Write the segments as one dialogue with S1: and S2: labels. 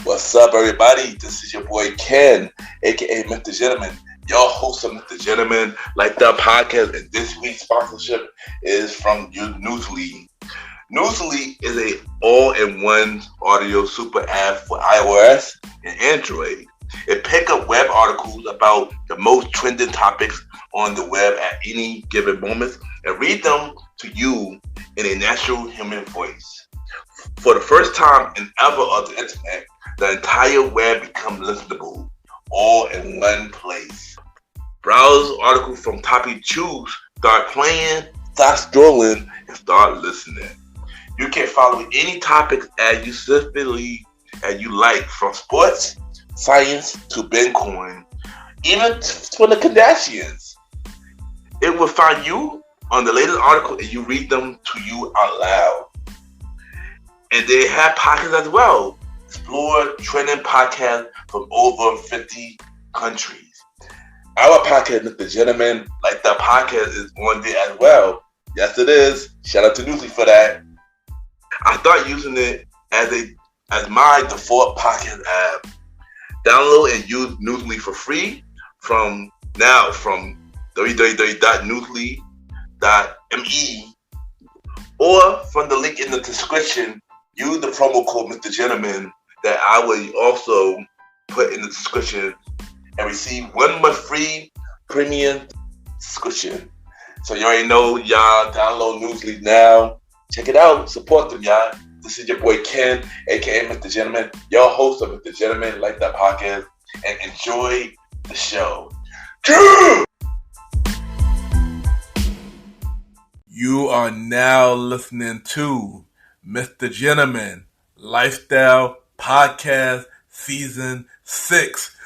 S1: What's up, everybody? This is your boy Ken, aka Mr. Gentleman, your host of Mr. Gentleman Like That podcast. And this week's sponsorship is from Newsly. Newsly is a all-in-one audio super app for iOS and Android. It picks up web articles about the most trending topics on the web at any given moment and read them to you in a natural human voice. For the first time in ever of the internet, the entire web becomes listenable, all in one place. Browse articles from topic choose, start playing, start scrolling, and start listening. You can follow any topic as you specifically as you like, from sports, science to Bitcoin, even for the Kardashians. It will find you on the latest article and you read them to you out loud. And they have podcasts as well. Explore trending podcasts from over 50 countries. Our podcast, Mr. Gentleman Like That podcast, is on there as well. Yes, it is. Shout out to Newsly for that. I started using it as my default podcast app. Download and use Newsly for free from www.newsly.me or from the link in the description. Use the promo code Mr. Gentleman that I will also put in the description and receive 1 month free premium subscription. So you already know, y'all, download Newsly now. Check it out. Support them, y'all. This is your boy Ken, aka Mr. Gentleman, your host of Mr. Gentleman Like That podcast, and enjoy the show. You are now listening to Mr. Gentleman Lifestyle Podcast Season 6.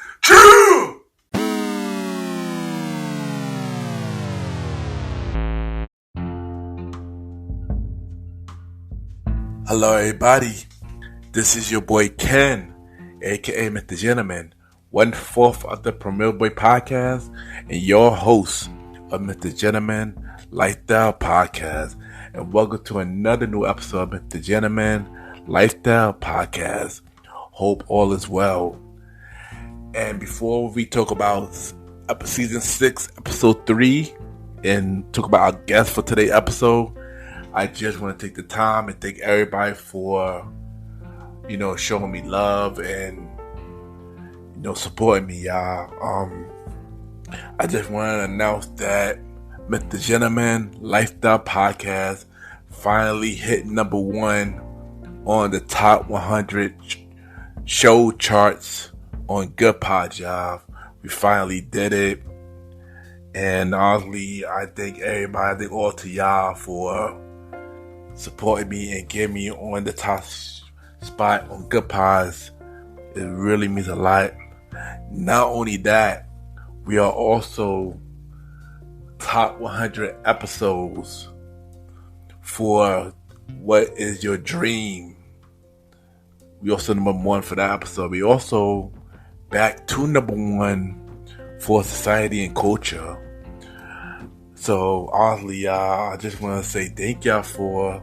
S1: Hello, everybody. This is your boy Ken, aka Mr. Gentleman, 1/4 of the Premier Boy Podcast, and your host of Mr. Gentleman Lifestyle Podcast. And welcome to another new episode of Mr. Gentleman Lifestyle Podcast. Hope all is well. And before we talk about Season 6, Episode 3, and talk about our guest for today's episode, I just want to take the time and thank everybody for, showing me love and, supporting me, y'all. I just want to announce that Mr. Gentleman Lifestyle Podcast finally hit number 1 on the top 100 show charts on Goodpod, y'all. We finally did it. And honestly, I thank everybody, I thank all to y'all for supporting me and getting me on the top spot on Goodpods. It really means a lot. Not only that, we are also top 100 episodes for What Is Your Dream. We also number 1 for that episode. We also back to number 1 for Society and Culture. So honestly, y'all, I just want to say thank y'all for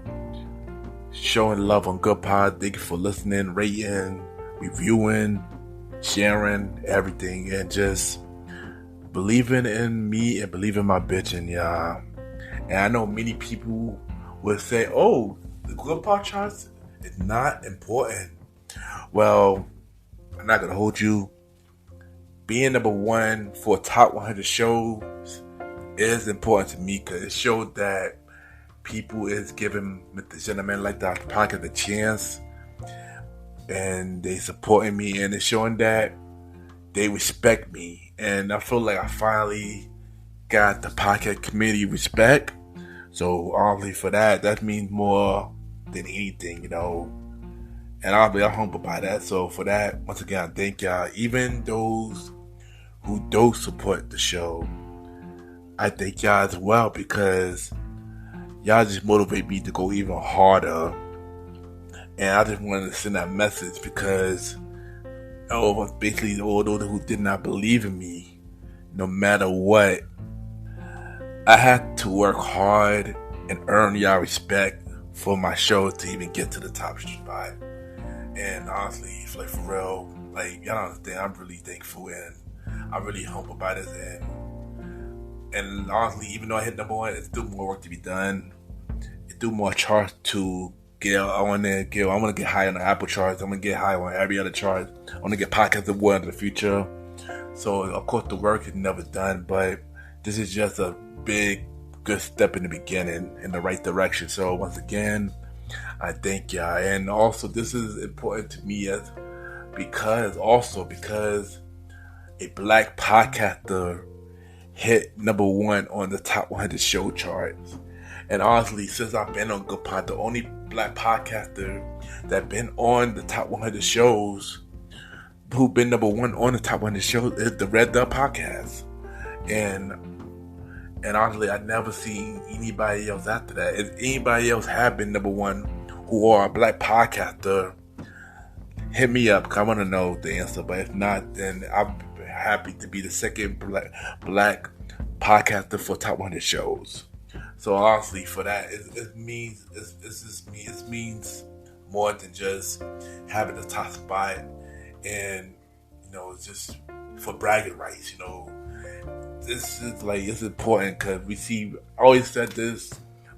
S1: showing love on Goodpod. Thank you for listening, rating, reviewing, sharing, everything, and just believing in me and believing my bitching, y'all. And I know many people would say, oh, the Goodpod charts is not important. Well, I'm not going to hold you. Being number 1 for top 100 shows is important to me because it showed that people is giving Mr. Gentleman Like That podcast a chance. And they supporting me, and it's showing that they respect me. And I feel like I finally got the podcast community respect. So honestly, for that means more than anything, And I'm humbled by that. So for that, once again, I thank y'all. Even those who don't support the show, I thank y'all as well, because y'all just motivate me to go even harder. And I just wanted to send that message because basically all those who did not believe in me, no matter what, I had to work hard and earn y'all respect for my show to even get to the top spot. And honestly, like for real, like y'all don't understand, I'm really thankful and I'm really humble by this. And honestly, even though I hit number one, it's still more work to be done. It's still more charts to get. I want to get high on the Apple charts. I'm gonna get high on every other chart. I want to get Podcast Award in the future. So of course the work is never done, but this is just a big, good step in the beginning in the right direction. So once again, I thank y'all. And also this is important to me because a black podcaster hit number one on the top 100 show charts. And honestly, since I've been on Good Pod, the only black podcaster that been on the top 100 shows, who been number one on the top 100 shows, is the Red Dot Podcast. And honestly, I never seen anybody else after that. If anybody else have been number one who are a black podcaster, hit me up, because I want to know the answer. But if not, then I'm happy to be the second black podcaster for top 100 shows. So honestly, for that, it means more than just having the top spot, and it's just for bragging rights. This is it's important because we see. I always said this.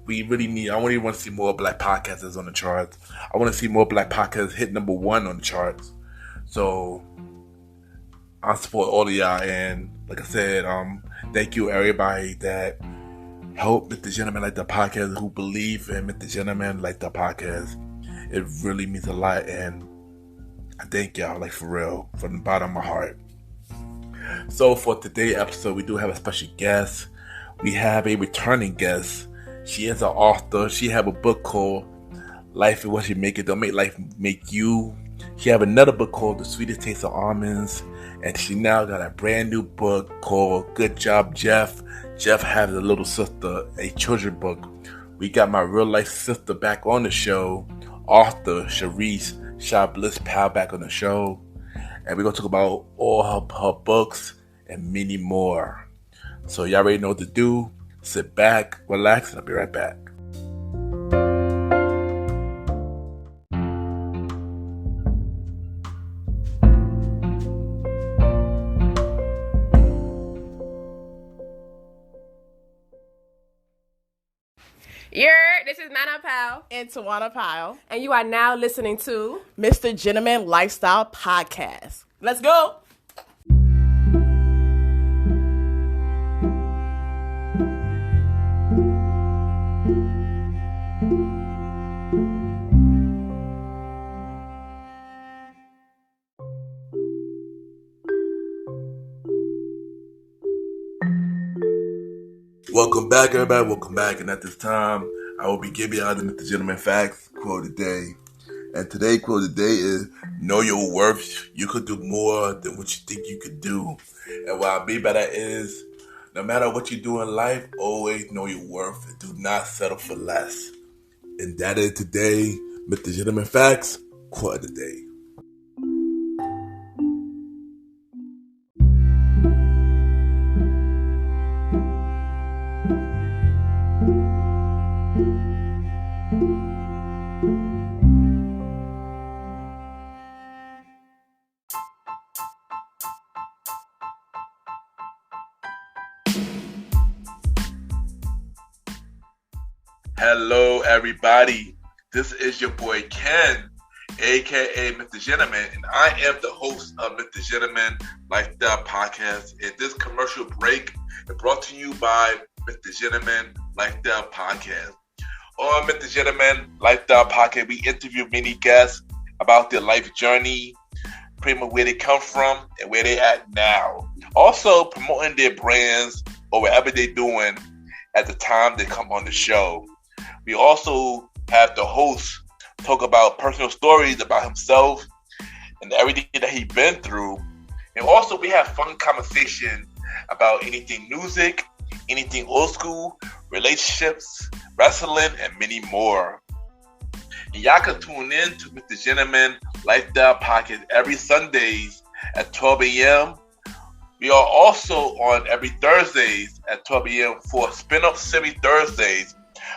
S1: I really want to see more black podcasters on the charts. I want to see more black podcasters hit number one on the charts. So I support all of y'all, and like I said, thank you everybody that helped Mr. Gentleman Like the Podcast, who believe in Mr. Gentleman Like the Podcast. It really means a lot, and I thank y'all, like for real, from the bottom of my heart. So for today's episode, we do have a special guest. We have a returning guest. She is an author. She have a book called Life is What You Make It. Don't make life make you. She have another book called The Sweetest Taste of Almonds. And she now got a brand new book called Good Job, Jeff. Jeff has a little sister, a children's book. We got my real life sister back on the show, author Cherise, Cher Bliss, Pyle, back on the show. And we're going to talk about all her books and many more. So y'all already know what to do. Sit back, relax, and I'll be right back.
S2: This is Nana Pyle
S3: and Tawana Pyle,
S2: and you are now listening to
S3: Mr. Gentleman Lifestyle Podcast. Let's go.
S1: Welcome back, everybody. Welcome back. And at this time, I will be giving y'all the Mr. Gentleman Facts quote of the day. And today's quote of the day is, know your worth. You could do more than what you think you could do. And what I mean by that is, no matter what you do in life, always know your worth and do not settle for less. And that is today, Mr. Gentleman Facts quote of the day. Hello, everybody. This is your boy Ken, aka Mr. Gentleman, and I am the host of Mr. Gentleman Lifestyle Podcast. And this commercial break is brought to you by Mr. Gentleman Lifestyle Podcast. On Mr. Gentleman Lifestyle Podcast, we interview many guests about their life journey, pretty much where they come from and where they at now. Also promoting their brands or whatever they're doing at the time they come on the show. We also have the host talk about personal stories about himself and everything that he's been through. And also we have fun conversation about anything music, anything old school, relationships, wrestling, and many more. And y'all can tune in to Mr. Gentleman Lifestyle Podcast every Sundays at 12 a.m. We are also on every Thursdays at 12 a.m. for Spin-Up Series Thursdays,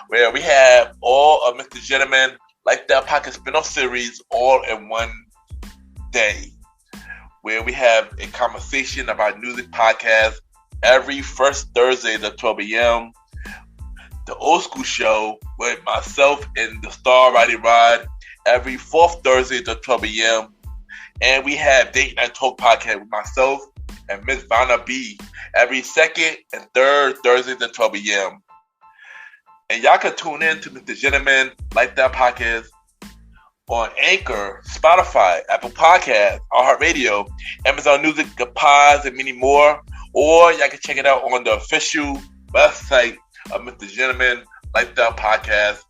S1: where we have all of Mr. Gentleman Lifestyle Podcast spin-off series all in one day, where we have a conversation about music podcasts every first Thursday at 12 a.m. The Old School Show with myself and the star Roddy Rod every fourth Thursday at 12 a.m. And we have Date Night Talk Podcast with myself and Miss Vanna B every second and third Thursdays at 12 a.m. And y'all can tune in to Mr. Gentleman Lifestyle Podcast on Anchor, Spotify, Apple Podcasts, iHeartRadio, Amazon Music, Pods, and many more. Or y'all can check it out on the official website of Mr. Gentleman Lifestyle Podcast,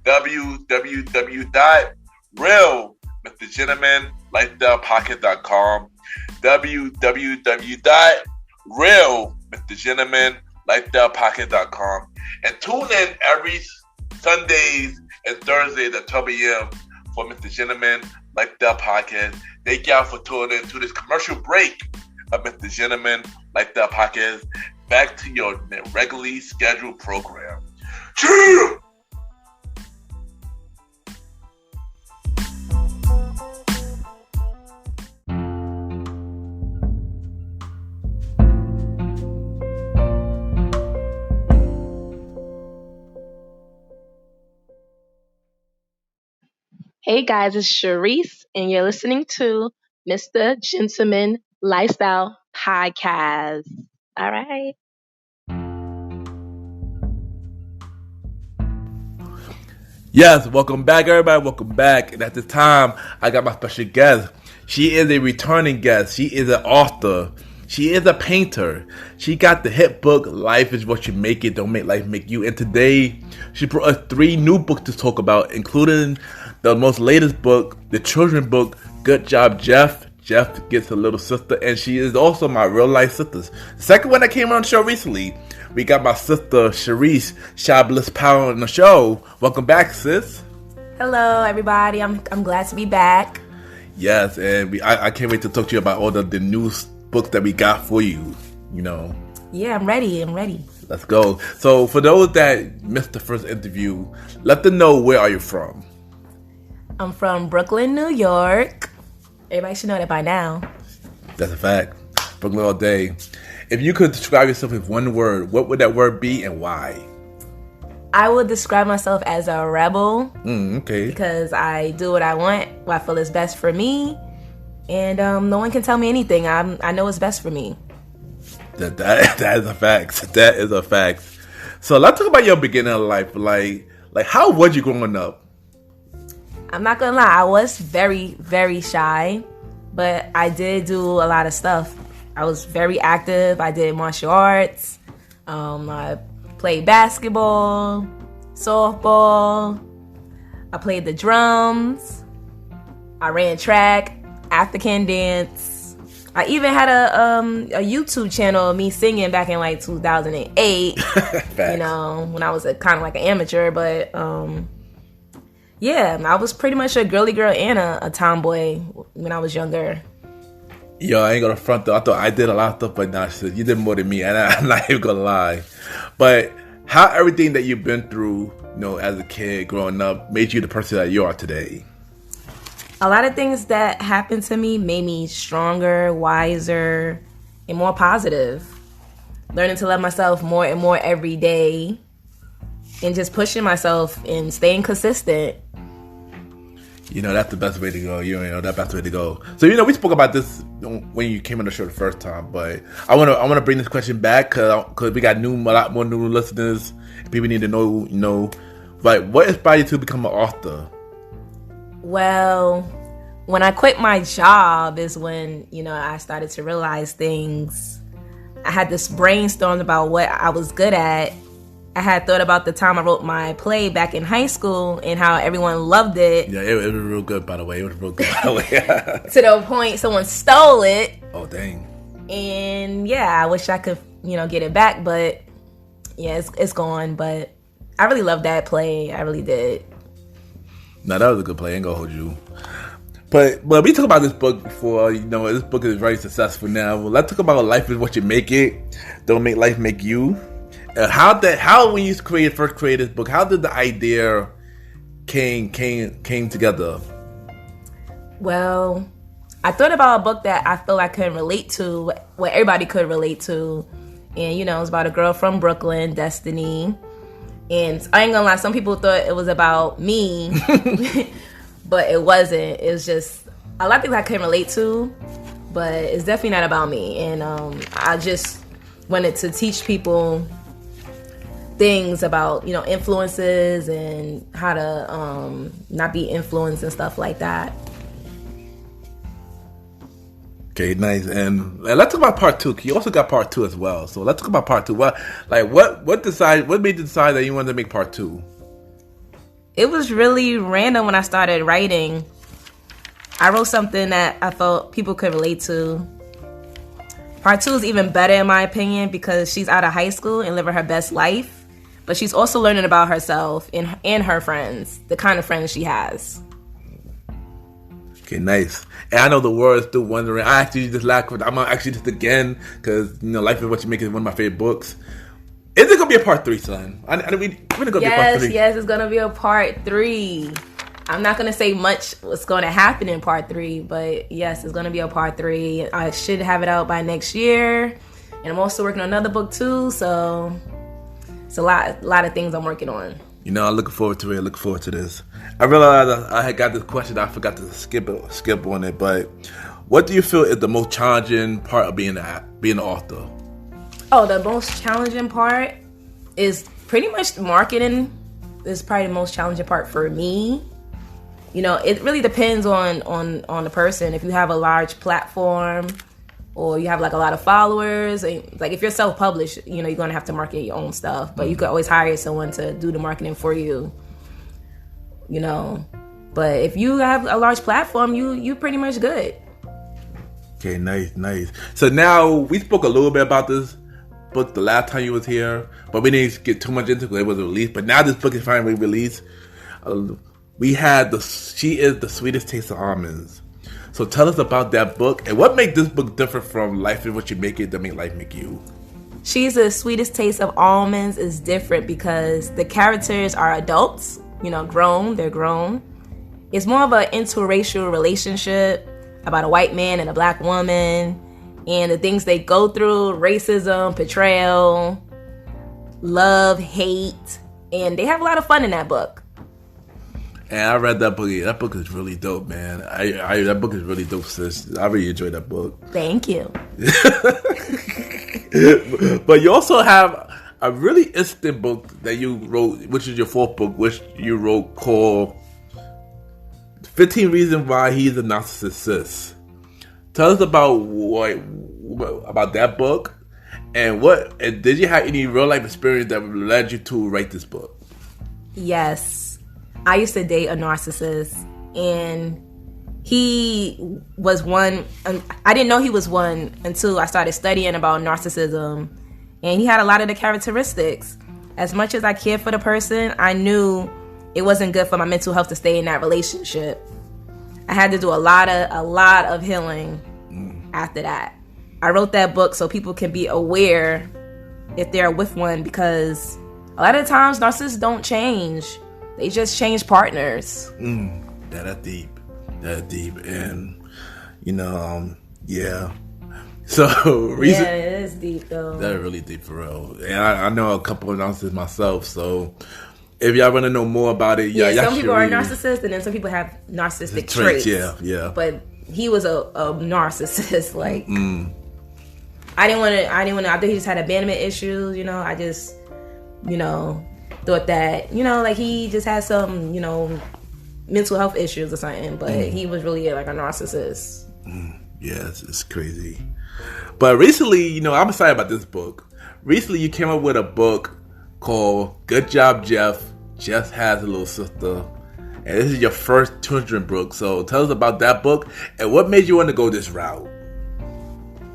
S1: www.realmrgentlemanlifestylepodcast.com, www.realmrgentlemanlifestylepodcast.com, and tune in every Sundays and Thursdays at 12 a.m. for Mr. Gentleman Lifestyle Podcast. Thank y'all for tuning in to this commercial break of Mr. Gentleman Lifestyle Podcast. Back to your regularly scheduled program. Cheer!
S4: Hey guys, it's Cherise, and you're listening to Mr. Gentleman Lifestyle Podcast. All right.
S1: Yes, welcome back, everybody. Welcome back. And at this time, I got my special guest. She is a returning guest. She is an author. She is a painter. She got the hit book, Life is What You Make It, Don't Make Life Make You. And today, she brought us 3 new books to talk about, including the most latest book, the children's book, Good Job, Jeff. Jeff Gets a Little Sister, and she is also my real life sister. The second one that came on the show recently, we got my sister Cherise, Cher Bliss Pyle on the show. Welcome back, sis.
S2: Hello, everybody. I'm glad to be back.
S1: Yes, and I can't wait to talk to you about all the new books that we got for you. You know.
S2: Yeah, I'm ready.
S1: Let's go. So for those that missed the first interview, let them know, where are you from?
S2: I'm from Brooklyn, New York. Everybody should know that by now.
S1: That's a fact. Brooklyn all day. If you could describe yourself with one word, what would that word be and why?
S2: I would describe myself as a rebel.
S1: Okay.
S2: Because I do what I want, what I feel is best for me. And no one can tell me anything. I know what's best for me.
S1: That is a fact. That is a fact. So let's talk about your beginning of life. Like how was you growing up?
S2: I'm not gonna lie, I was very, very shy, but I did do a lot of stuff. I was very active. I did martial arts. I played basketball, softball. I played the drums. I ran track, African dance. I even had a YouTube channel of me singing back in like 2008. You know, when I was kind of like an amateur, but yeah, I was pretty much a girly girl and a tomboy when I was younger.
S1: Yo, I ain't gonna front though. I thought I did a lot of stuff, but nah, shit, you did more than me, and I'm not even gonna lie. But how everything that you've been through, you know, as a kid growing up, made you the person that you are today?
S2: A lot of things that happened to me made me stronger, wiser, and more positive. Learning to love myself more and more every day, and just pushing myself and staying consistent.
S1: You know, that's the best way to go. You know, that's the best way to go. So, you know, we spoke about this when you came on the show the first time, but I want to bring this question back because we got a lot more new listeners. People need to know, you know, like, what inspired you to become an author?
S2: Well, when I quit my job is when, you know, I started to realize things. I had this brainstorm about what I was good at. I had thought about the time I wrote my play back in high school and how everyone loved it.
S1: Yeah, it was real good, by the way. It was real good, by the way.
S2: To the point someone stole it.
S1: Oh, dang.
S2: And yeah, I wish I could, you know, get it back, but yeah, it's gone. But I really loved that play. I really did.
S1: No, that was a good play. I ain't gonna hold you. But we talked about this book before. You know, this book is very successful now. Well, let's talk about Life is What You Make It. Don't Make Life Make You. How when you first created this book, how did the idea came together?
S2: Well, I thought about a book that I feel I couldn't relate to, what everybody could relate to. And, you know, it's about a girl from Brooklyn, Destiny. And I ain't gonna lie, some people thought it was about me, but it wasn't. It was just a lot of things I couldn't relate to, but it's definitely not about me. And I just wanted to teach people things about, you know, influences and how to not be influenced and stuff like that.
S1: Okay, nice. And let's talk about part 2. You also got part 2 as well. So let's talk about part 2. What made you decide that you wanted to make part 2?
S2: It was really random when I started writing. I wrote something that I felt people could relate to. Part 2 is even better in my opinion because she's out of high school and living her best life, but she's also learning about herself and her friends, the kind of friends she has.
S1: Okay, nice. And I know the world is still wondering. I actually just laughed. I'm gonna actually just again because you know, Life is What You Make is one of my favorite books. Is it gonna be a part 3, son? We're gonna be a part 3.
S2: Yes, it's gonna be a part 3. I'm not gonna say much what's gonna happen in part 3, but yes, it's gonna be a part 3. I should have it out by next year, and I'm also working on another book too. So it's a lot of things I'm working on.
S1: You know, I'm looking forward to it. Looking forward to this. I realized I had got this question. I forgot to skip on it. But what do you feel is the most challenging part of being an author?
S2: Oh, the most challenging part is pretty much marketing. Is probably the most challenging part for me. You know, it really depends on the person. If you have a large platform or you have like a lot of followers, like if you're self-published, you know, you're gonna have to market your own stuff. But you could always hire someone to do the marketing for you. You know, but if you have a large platform, you pretty much good.
S1: Okay, nice. So now we spoke a little bit about this book the last time you was here, but we didn't get too much into it because it was released. But now this book is finally released. We had She is the Sweetest Taste of Almonds. So tell us about that book and what makes this book different from Life is What You Make It that make life make you.
S2: She's the Sweetest Taste of Almonds is different because the characters are adults, you know, they're grown. It's more of an interracial relationship about a white man and a black woman and the things they go through, racism, betrayal, love, hate, and they have a lot of fun in that book.
S1: And I read that book. That book is really dope, man. That book is really dope, sis. I really enjoyed that book.
S2: Thank you.
S1: But you also have a really interesting book that you wrote, which is your 4th book, which you wrote called 15 Reasons Why He's a Narcissist. Tell us about that book and did you have any real life experience that led you to write this book?
S2: Yes. I used to date a narcissist, and he was one. I didn't know he was one until I started studying about narcissism, and he had a lot of the characteristics. As much as I cared for the person, I knew it wasn't good for my mental health to stay in that relationship. I had to do a lot of healing after that. I wrote that book so people can be aware if they're with one, because a lot of times narcissists don't change. They just change partners.
S1: That deep. And, you know, yeah. So,
S2: yeah, it is deep, though.
S1: That's really deep, for real. And I know a couple of narcissists myself, so if y'all want to know more about it,
S2: some people are narcissists, and then some people have narcissistic traits.
S1: Yeah.
S2: But he was a narcissist. Like, I didn't want to. I think he just had abandonment issues. You know, I just, you know, thought that, you know, like he just had some, you know, mental health issues or something, but he was really like a narcissist.
S1: Yeah, it's crazy. But recently, you know, I'm excited about this book. Recently, you came up with a book called Good Job, Jeff. Jeff has a little sister. And this is your first children's book. So tell us about that book and what made you want to go this route.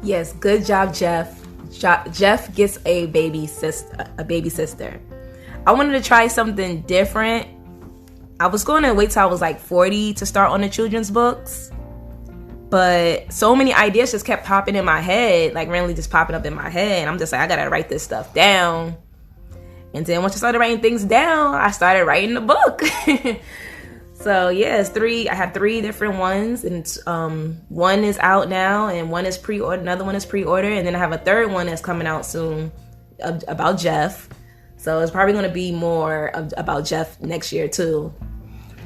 S2: Yes, Good Job, Jeff. Jeff gets a baby sister. I wanted to try something different. I was going to wait till I was like 40 to start on the children's books. But so many ideas just kept popping in my head, like randomly just popping up in my head. And I'm just like, I got to write this stuff down. And then once I started writing things down, I started writing the book. So yeah, it's 3. I have 3 different ones, and one is out now, and one is pre-ordered. Another one is pre-ordered, and then I have a third one that's coming out soon about Jeff. So it's probably going to be more about Jeff next year too.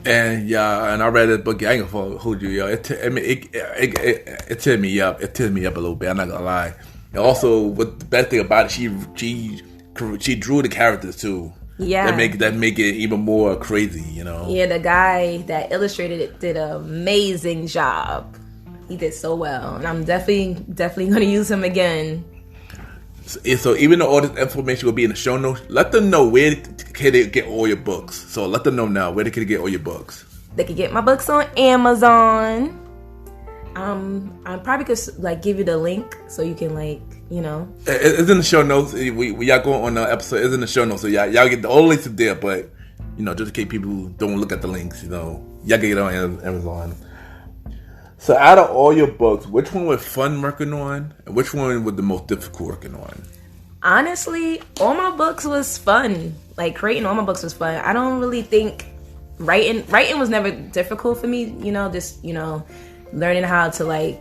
S1: And yeah, and I read this book. I ain't gonna hold you, yo. It teared me up. It teared me up a little bit. I'm not gonna lie. And also, what the best thing about it, she drew the characters too.
S2: Yeah,
S1: that make it even more crazy, you know.
S2: Yeah, the guy that illustrated it did an amazing job. He did so well, and I'm definitely going to use him again.
S1: So even though all this information will be in the show notes, let them know where can they get all your books. So let them know now where they can get all your books.
S2: They can get my books on Amazon. I probably could give you the link so you can
S1: It's in the show notes. We y'all go on the episode. It's in the show notes, so y'all get all the links are there. But just in case people don't look at the links, y'all can get it on Amazon. So out of all your books, which one was fun working on, and which one was the most difficult working on?
S2: Honestly, all my books was fun. Creating all my books was fun. I don't really think writing was never difficult for me. Just learning how to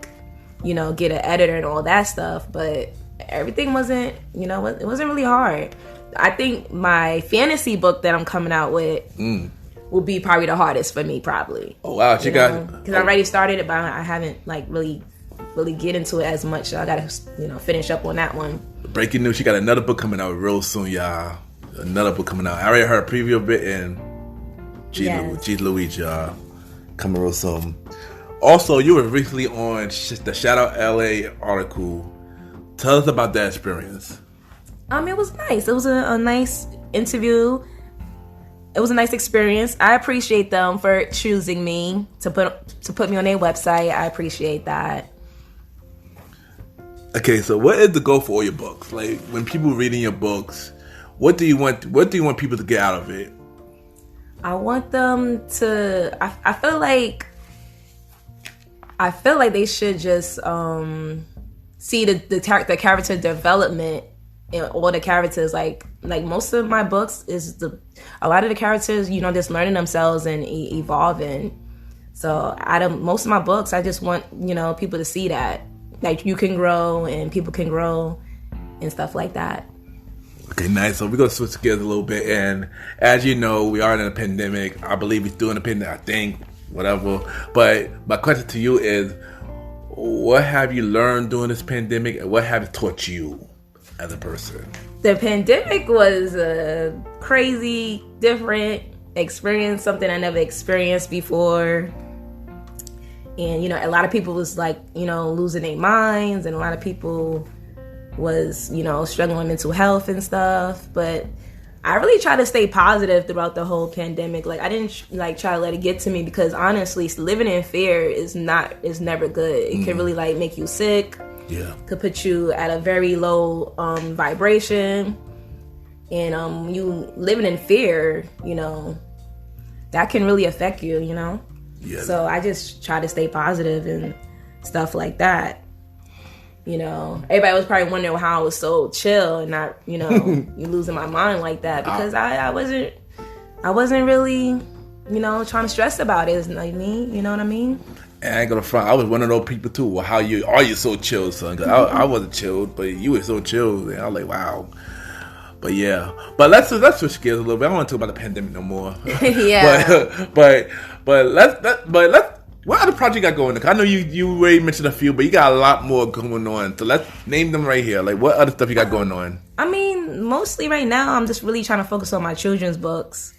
S2: get an editor and all that stuff. But everything wasn't, it wasn't really hard. I think my fantasy book that I'm coming out with will be probably the hardest for me, probably.
S1: Oh wow, because
S2: I already started it, but I haven't really get into it as much. So I gotta finish up on that one.
S1: Breaking news: she got another book coming out real soon, y'all. Another book coming out. I already heard a preview of it, and Jeez Louise, y'all, coming real soon. Also, you were recently on the Shout Out LA article. Tell us about that experience.
S2: It was nice. It was a nice interview. It was a nice experience. I appreciate them for choosing me to put me on their website. I appreciate that.
S1: Okay, so what is the goal for all your books? When people reading your books, what do you want people to get out of it?
S2: I want them to. I feel like they should just see the character development in all the characters. Like most of my books is a lot of the characters, just learning themselves and evolving. So out of most of my books, I just want people to see that you can grow and people can grow and stuff like that.
S1: Okay, nice. So we're going to switch gears a little bit. And as you know, we are in a pandemic. I believe we're still in a pandemic, I think, whatever. But my question to you is, what have you learned during this pandemic, and what have it taught you as a person?
S2: The pandemic was a crazy, different experience, something I never experienced before. And, a lot of people was losing their minds, and a lot of people was, struggling with mental health and stuff. But I really try to stay positive throughout the whole pandemic. I didn't try to let it get to me, because honestly, living in fear is never good. It can really make you sick.
S1: Yeah.
S2: Could put you at a very low vibration. And you living in fear, that can really affect you, Yeah. So I just try to stay positive and stuff like that. Everybody was probably wondering how I was so chill and not, you losing my mind like that, because I wasn't really, trying to stress about it. You know what I mean?
S1: And I ain't gonna front. I was one of those people too. Well, are you so chill, son? 'Cause I wasn't chilled, but you were so chill. And I was like, wow. But yeah, let's switch gears a little bit. I don't want to talk about the pandemic no more.
S2: Yeah.
S1: But let's. What other project you got going on? I know you already mentioned a few, but you got a lot more going on. So let's name them right here. What other stuff you got going on?
S2: I mean, mostly right now, I'm just really trying to focus on my children's books.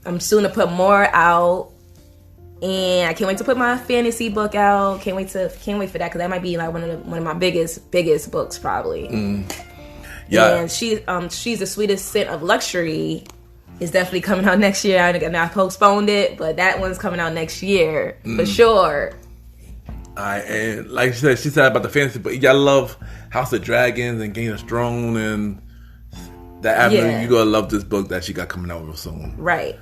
S2: I'm soon to put more out, and I can't wait to put my fantasy book out. Can't wait for that, because that might be one of my biggest books probably.
S1: Yeah.
S2: And she's the Sweetest Scent of Luxury is definitely coming out next year. I postponed it, but that one's coming out next year for sure.
S1: And like she said about the fantasy, but y'all love House of Dragons and Game of Thrones and that avenue.
S2: Yeah.
S1: You're gonna love this book that she got coming out real soon.
S2: Right.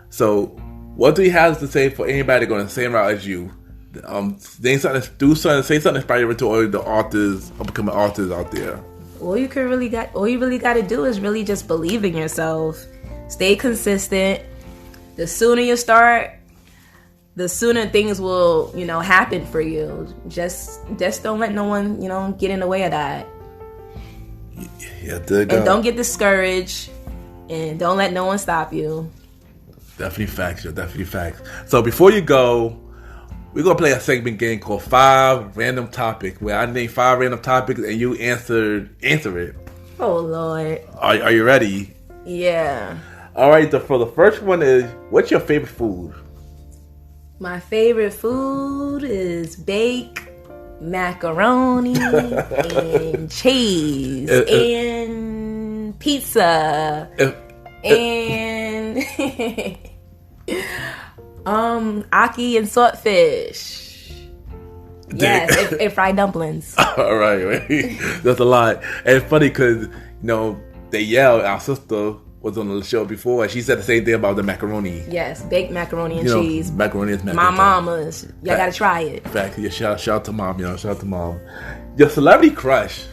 S1: So, what do you have to say for anybody going the same route as you? Say something inspiring to all the authors, upcoming authors out there.
S2: all you really got to do is really just believe in yourself. Stay consistent. The sooner you start, the sooner things will, happen for you. Just don't let no one, get in the way of that.
S1: Yeah, and
S2: don't get discouraged, and don't let no one stop you.
S1: Definitely facts, yo. Definitely facts. So before you go, we're gonna play a segment game called 5 Random Topics, where I name 5 random topics and you answer it.
S2: Oh Lord.
S1: Are you ready?
S2: Yeah.
S1: All right. For the first one is, what's your favorite food?
S2: My favorite food is baked macaroni and cheese and pizza and aki and swordfish. Yes, and fried dumplings.
S1: All right. That's a lot. And it's funny because our sister was on the show before, and she said the same thing about the macaroni.
S2: Yes, baked macaroni and cheese.
S1: Macaroni is
S2: my mama's. Y'all gotta try it.
S1: Fact. Yeah, shout out to mom, Shout out to mom. Your celebrity crush.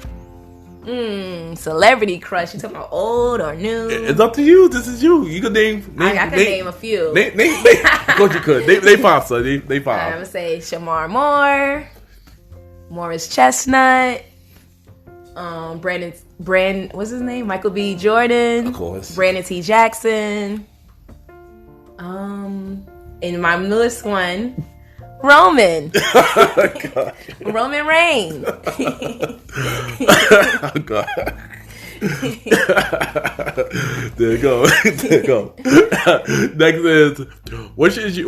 S2: Celebrity crush. You talking about old or new?
S1: It's up to you. This is you. You can name.
S2: I can name a few.
S1: Name. Of course you could. They 5, so they 5.
S2: I'm gonna say Shamar Moore, Morris Chestnut, what's his name? Michael B. Jordan.
S1: Of course.
S2: Brandon T. Jackson. And my newest one, Roman.
S1: God.
S2: Roman Reigns.
S1: Oh God. There you go. Next is, what is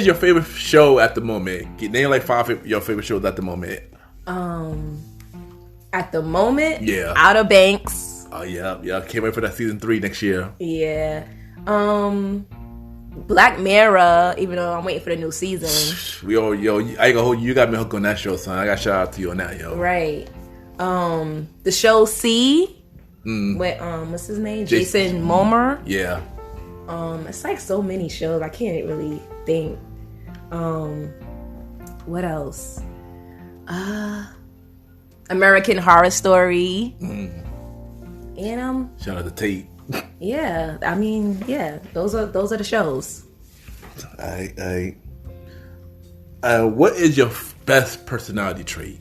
S1: your favorite show at the moment? Name like 5 of your favorite shows at the moment.
S2: At the moment,
S1: yeah,
S2: Outer Banks.
S1: Oh yeah. Can't wait for that season 3 next year.
S2: Yeah. Black Mirror, even though I'm waiting for the new season.
S1: I ain't gonna hold you. You got me hooked on that show, son. I got shout out to you on that, yo.
S2: Right. The show C. With what's his name? Jason Momoa.
S1: Yeah.
S2: It's like so many shows. I can't really think. What else? American Horror Story. And
S1: shout out to Tate.
S2: Yeah, I mean, yeah, those are the shows.
S1: What is your best personality trait?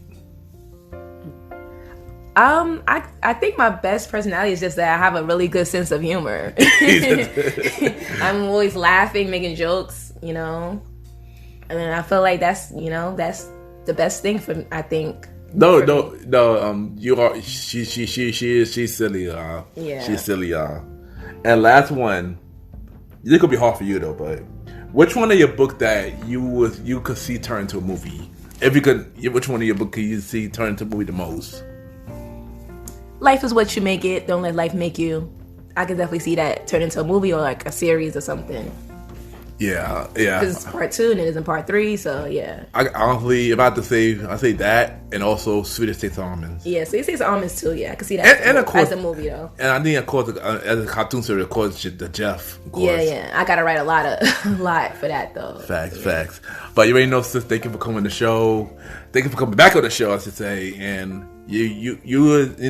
S2: I think my best personality is just that I have a really good sense of humor. I'm always laughing, making jokes, and I feel like that's the best thing for me, I think.
S1: No. You are. She's silly. Yeah. She's silly. And last one. This could be hard for you though, but which one of your book that you could see turn into a movie? If you could, which one of your book could you see turn into a movie the most?
S2: Life is what you make it. Don't let life make you. I could definitely see that turn into a movie or like a series or something.
S1: Yeah.
S2: Because it's part 2 and it isn't part 3, so yeah.
S1: I honestly, if I had to say, I say that and also Sweetest Almonds.
S2: Yeah, Sweetest Almonds too. Yeah, I could see that
S1: and of course,
S2: as a movie though.
S1: And I think of course as a cartoon series, of course, the Jeff. Of course.
S2: Yeah. I gotta write a lot for that though.
S1: Facts. But you already know, sis. Thank you for coming to the show. Thank you for coming back on the show, I should say. And you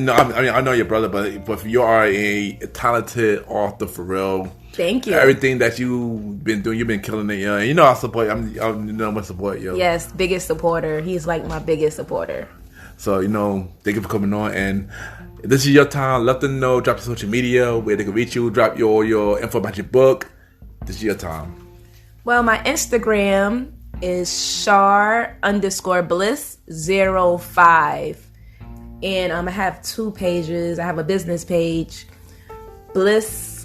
S1: I know your brother, but you are a talented author for real.
S2: Thank you.
S1: Everything that you've been doing, you've been killing it. I support. I'm my support, yo.
S2: Yes, biggest supporter. He's like my biggest supporter.
S1: So thank you for coming on. And if this is your time, let them know. Drop your social media where they can reach you. Drop your info about your book. This is your time.
S2: Well, my Instagram is Cher_Bliss05, and I have 2 pages. I have a business page, Bliss_gifts_.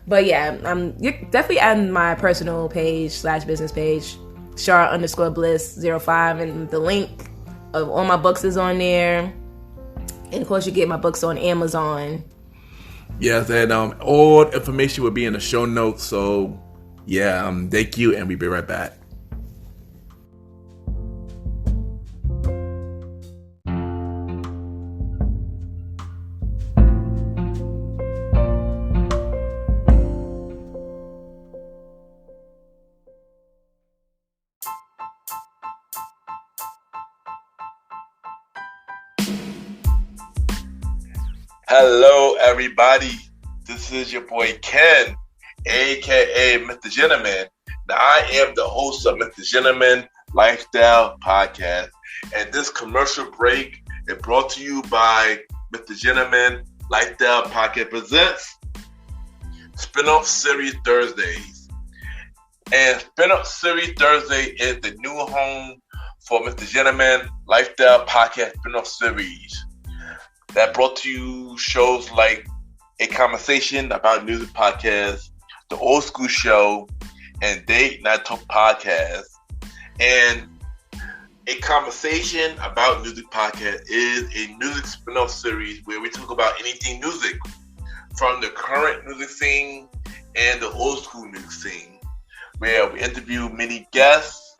S2: But yeah, you're definitely on my personal page / business page, Cher_Bliss05, and the link of all my books is on there. And of course, you get my books on Amazon.
S1: Yes, and all information will be in the show notes. So yeah, thank you, and we'll be right back. Hello, everybody. This is your boy Ken, aka Mr. Gentleman. Now, I am the host of Mr. Gentleman Lifestyle Podcast, and this commercial break is brought to you by Mr. Gentleman Lifestyle Podcast presents Spinoff Series Thursdays. And Spinoff Series Thursday is the new home for Mr. Gentleman Lifestyle Podcast Spinoff Series that brought to you shows like A Conversation About Music Podcast, The Old School Show, and Date Night Talk Podcast. And A Conversation About Music Podcast is a music spin-off series where we talk about anything music, from the current music scene and the old school music scene, where we interview many guests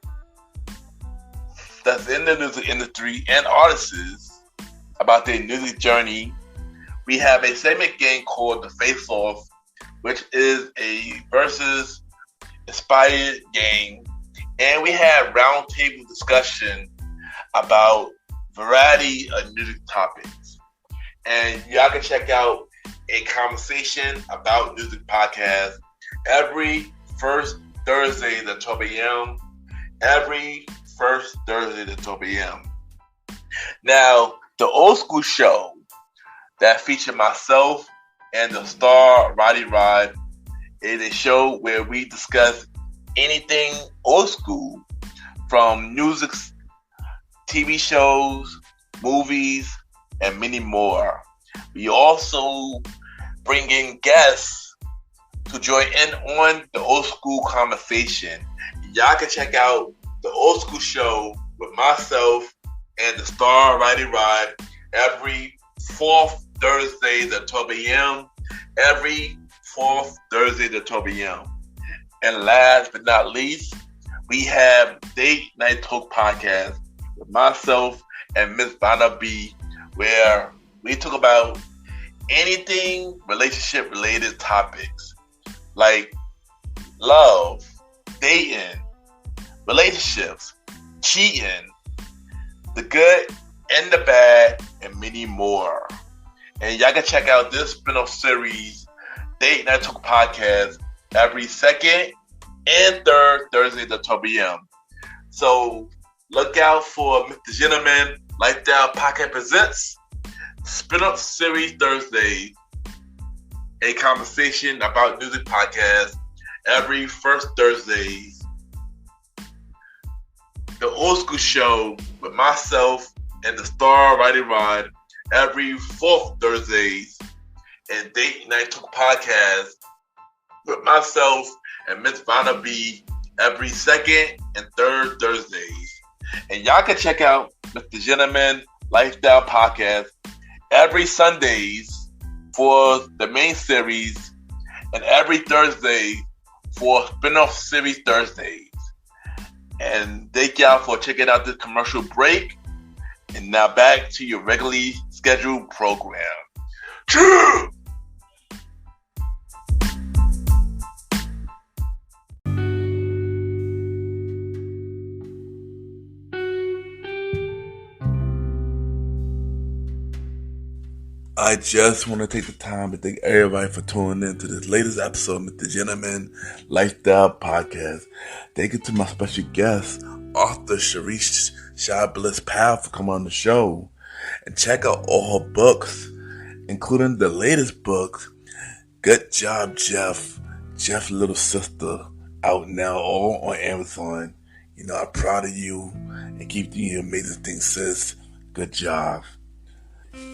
S1: that's in the music industry and artists about their music journey. We have a segment game called The Face Off, which is a versus inspired game. And we have roundtable discussion about variety of music topics. And y'all can check out A Conversation About Music Podcast every first Thursday at 12 a.m. Every first Thursday at 12 a.m. Now, the Old School Show that featured myself and the star Roddy Rod is a show where we discuss anything old school, from music, TV shows, movies, and many more. We also bring in guests to join in on the old school conversation. Y'all can check out the Old School Show with myself and the star Roddy Rod every fourth Thursday at 12 a.m. Every fourth Thursday at 12 a.m. And last but not least, we have Date Night Talk Podcast with myself and Miss Vanna B, where we talk about anything relationship related topics like love, dating, relationships, cheating, the good and the bad, and many more. And y'all can check out this spin-off series, Date Night Talk Podcast, every second and third Thursday at 12 p.m. So look out for Mr. Gentleman Lifestyle Podcast presents Spin-off Series Thursday, A Conversation About Music Podcast every first Thursday. The Old School Show with myself and the star Roddy Rod every fourth Thursdays, and Date Night Talk Podcast with myself and Miss Vanna B every second and third Thursdays. And y'all can check out Mr. Gentleman Lifestyle Podcast every Sundays for the main series and every Thursday for spin-off series Thursdays. And thank y'all for checking out this commercial break. And now back to your regularly scheduled program. True! I just want to take the time to thank everybody for tuning in to this latest episode of the Gentleman Lifestyle Podcast. Thank you to my special guest, author Cherise Cher Bliss Pyle, for coming on the show. And check out all her books, including the latest book, Good Job, Jeff, Jeff's Little Sister, out now all on Amazon. You know, I'm proud of you and keep doing amazing things, sis. Good job.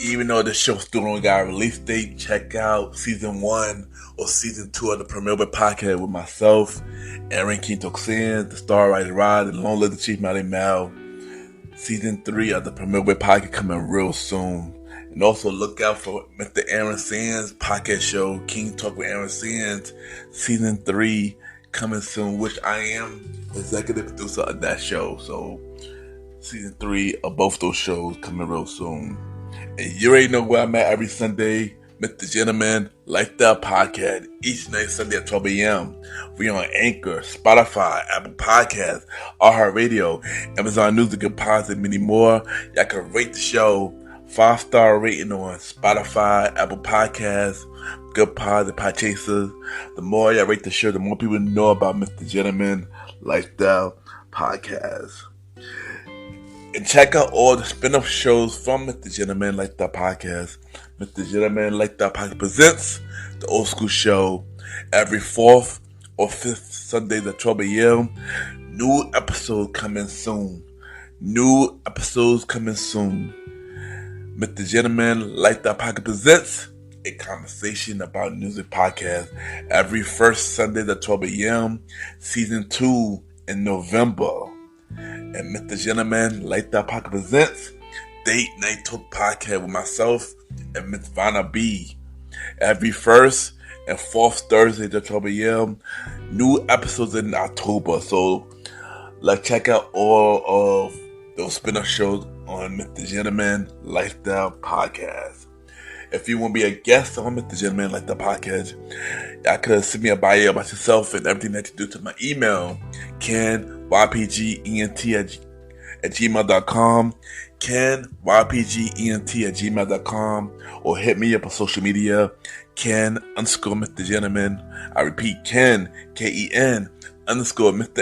S1: Even though the show still don't got a release date, check out season 1 or season 2 of the Premier Podcast with myself, Aaron Quintoxin, the star Roddy Rod, and Long Live the Chief Malay Mal. Season 3 of the Premier Podcast coming real soon. And also look out for Mr. Aaron Sands podcast show, King Talk with Aaron Sands, season 3 coming soon, which I am executive producer of that show. So season 3 of both those shows coming real soon. And you already know where I'm at every Sunday, Mr. Gentleman Lifestyle Podcast, each night Sunday at 12 a.m. We on Anchor, Spotify, Apple Podcasts, iHeartRadio, Amazon Music, and Pods, and many more. Y'all can rate the show 5-star rating on Spotify, Apple Podcasts, Good Pods, and Podchasers. The more y'all rate the show, the more people know about Mr. Gentleman Lifestyle Podcast. And check out all the spin-off shows from Mr. Gentleman Lifestyle Podcast. Mr. Gentleman Lifestyle Podcast presents the Old School Show every 4th or 5th Sundays at 12 a.m. New episodes coming soon. Mr. Gentleman Lifestyle Podcast presents a conversation about music podcast every first Sunday at 12 a.m. Season 2 in November. And Mr. Gentleman Lifestyle Podcast presents Date Night Talk Podcast with myself and Miss Vanna B. Every first and 4th Thursday at 12 a.m. New episodes in October. So let's check out all of those spin-off shows on Mr. Gentleman Lifestyle Podcast. If you want to be a guest on Mr. Gentleman Lifestyle Podcast, y'all could send me a bio about yourself and everything that you do to my email, kenYPGENT@gmail.com, kenYPGENT@gmail.com, or hit me up on social media, Ken_Mr. Gentleman. I repeat, Ken, KEN_Mr.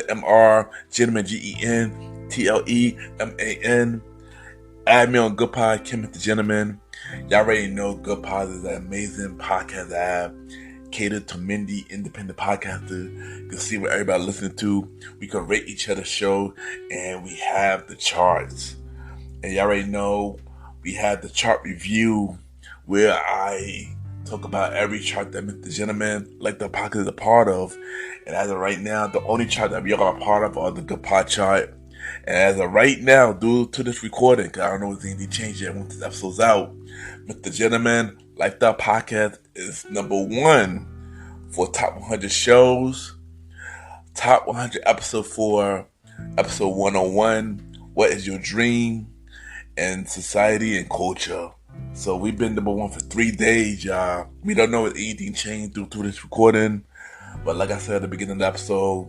S1: MR Gentleman, GENTLEMAN. Add me on Good Pod, Ken Mr. Gentleman. Y'all already know Good Pod is an amazing podcast I have catered to Mindy independent podcasters. You can see what everybody listening to. We can rate each other's show, and we have the charts. And y'all already know we have the chart review where I talk about every chart that Mr. Gentleman Lifestyle Podcast is a part of. And as of right now, the only chart that we are a part of are the Good Pod chart. And as of right now, due to this recording, because I don't know if anything changed yet once this episode's out, Mr. Gentleman Lifestyle Podcast is number 1 for top 100 shows, top 100 episode for episode 101, What is Your Dream, and Society and Culture. So we've been number 1 for 3 days, y'all. We don't know if anything changed due to this recording, but like I said at the beginning of the episode,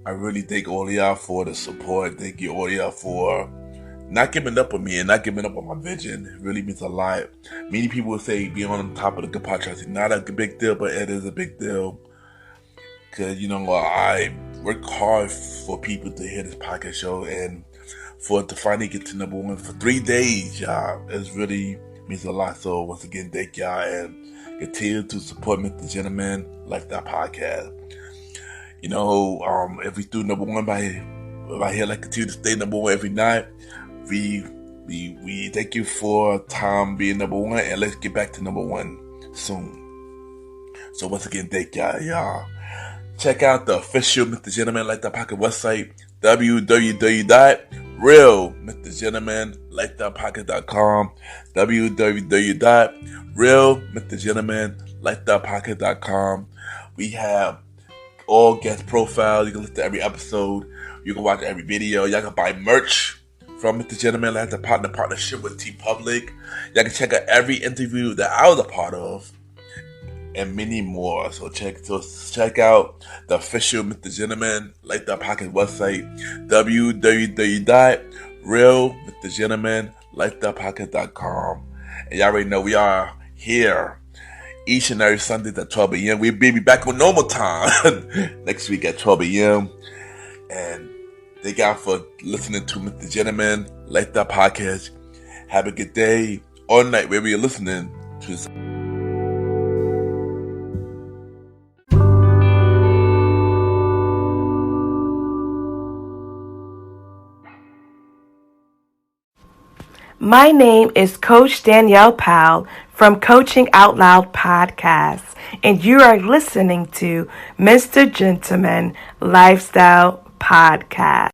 S1: I really thank all of y'all for the support. Thank you all of y'all for not giving up on me and not giving up on my vision. It really means a lot. Many people would say being on the top of the Good Podcast is not a big deal, but it is a big deal. Because, I work hard for people to hear this podcast show, and for it to finally get to number 1 for 3 days, y'all, it really means a lot. So once again, thank y'all, and continue to support Mr. Gentleman Lifestyle Podcast. If we do number 1 by here, like continue to stay number 1 every night, we thank you for time being number 1, and let's get back to number 1 soon. So once again, thank y'all. Check out the official Mr. Gentleman Lifestyle Podcast website, www.realmrgentlemanlifestylepodcast.com, www.realmrgentlemanlifestylepodcast.com. We have all guest profiles. You can listen to every episode. You can watch every video. Y'all can buy merch from Mr. Gentleman Lifestyle partnership with T-Public. Y'all can check out every interview that I was a part of, and many more. So check out the official Mr. Gentleman Lifestyle Podcast website, www.realmrgentlemanlifestylepodcast.com. And y'all already know we are here each and every Sunday at 12 a.m. We'll be back on normal time next week at 12 a.m. And thank y'all for listening to Mr. Gentleman Lifestyle Podcast. Have a good day or night wherever you're listening to this.
S5: My name is Coach Danielle Pyle from Coaching Out Loud Podcast, and you are listening to Mr. Gentleman Lifestyle Podcast.